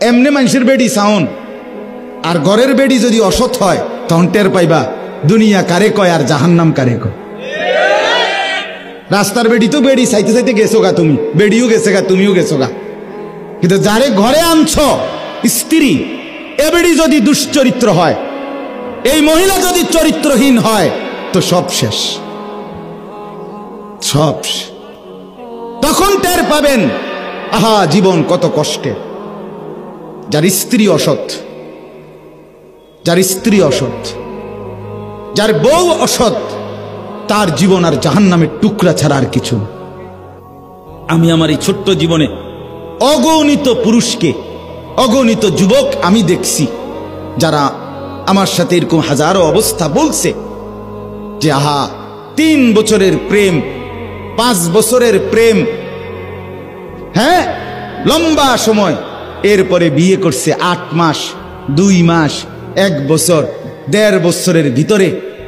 এমনি মানুষের বেডি সাউন আর ঘরের বেডি যদি অসৎ হয় তখন টের পাইবা দুনিয়া কারে কয় আর জাহান্নাম কারে কয়। রাস্তার বেডি তো বেডি চাইতে চাইতে গেছো গা, তুমি বেডিও গেছে গা, তুমিও গেছো গা, কিন্তু যারে ঘরে আনছ স্ত্রী, এ বেডি যদি দুশ্চরিত্র হয়, এই মহিলা যদি চরিত্রহীন হয়, তো সব শেষ, সব। তখন টের পাবেন আহা জীবন কত কষ্টে। যার স্ত্রী অসৎ, যার স্ত্রী অসৎ, যার বউ অসৎ, তার জীবন আর জাহান্নামের টুকরা ছাড়া আর কিছু। আমি আমার এই ছোট্ট জীবনে অগণিত পুরুষকে, অগণিত যুবক আমি দেখছি যারা আমার সাথে এরকম হাজারো অবস্থা বলছে যে আহা 3 বছরের প্রেম, 5 বছরের প্রেম, হ্যাঁ লম্বা সময়, এরপরে বিয়ে করছে 8 মাস, 2 মাস, 1 বছর, 1.5 বছরের ভিতরে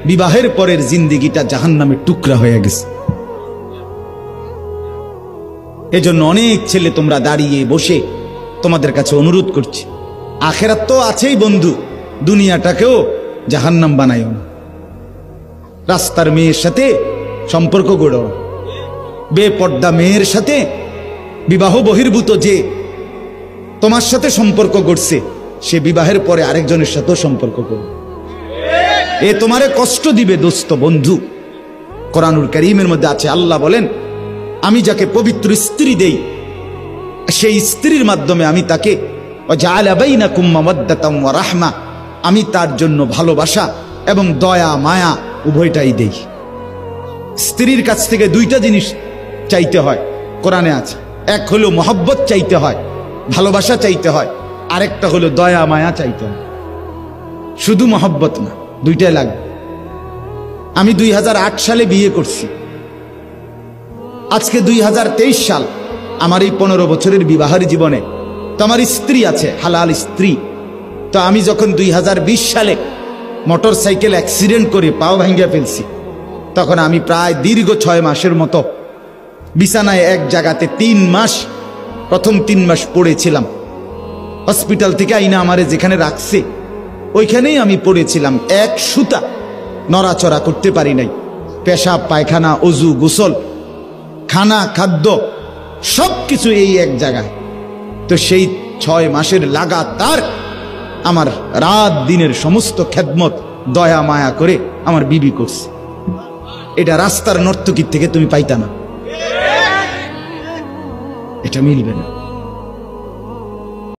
বিবাহের পরের জিন্দেগিটা জাহান্নামের টুকরা হয়ে গেছে। এজন্য অনেক ছেলে তোমরা দাঁড়িয়ে বসে তোমাদের কাছে অনুরোধ করছি, আখেরাত তো আছেই বন্ধু, দুনিয়াটাকেও জাহান্নাম বানাইও না। রাস্তার মেয়ের সাথে সম্পর্ক গড়ো, বেপর্দা মেয়ের সাথে, বিবাহ বহির্ভূত যে তোমার সাথে সম্পর্ক গড়ছে, সে বিবাহের পরে আরেকজনের সাথেও সম্পর্ক করো, এ তোমারে কষ্ট দিবে দোস্ত বন্ধু। কোরআনুল কারীমের মধ্যে আছে, আল্লাহ বলেন আমি যাকে পবিত্র স্ত্রী দেই, সেই স্ত্রীর মাধ্যমে আমি তাকে ওয়াজআলা বাইনাকুম মাওয়াদ্দাতাম ওয়া রাহমা, আমি তার জন্য ভালোবাসা এবং দয়া মায়া উভয়টাই দেই। স্ত্রীর কাছ থেকে 2টা জিনিস চাইতে হয়, কোরআনে আছে। এক হলো মহব্বত চাইতে হয়, ভালোবাসা চাইতে হয়, আরেকটা হলো দয়া মায়া চাইতে হয়। শুধু মহব্বত না, 2টাই লাগবে। আমি 2008 সালে বিয়ে করছি, আজকে 2023 সাল। আমার এই 15 বছরের বিবাহের জীবনে তো আমার স্ত্রী আছে, হালাল স্ত্রী। তো আমি যখন 2020 সালে মোটর সাইকেল অ্যাক্সিডেন্ট করে পাও ভাঙ্গা ফেলছি, তখন আমি প্রায় দীর্ঘ 6 মাসের মতো বিছানায় এক জায়গাতে 3 মাস, প্রথম 3 মাস পড়েছিলাম। হসপিটাল থেকে আইনা আমারে যেখানে রাখছে ওইখানেই আমি পড়েছিলাম, এক সুতা নড়াচড়া করতে পারি নাই। পেশাব পায়খানা, অজু, গোসল, খানা, খাদ্য সবকিছু এই এক জায়গায়। তো সেই 6 মাসের লাগাতার আমার রাত দিনের সমস্ত খেদমত দয়া মায়া করে আমার বিবি করছে। এটা রাস্তার নর্তকীর থেকে তুমি পাইতা না, এটা মিলবে না।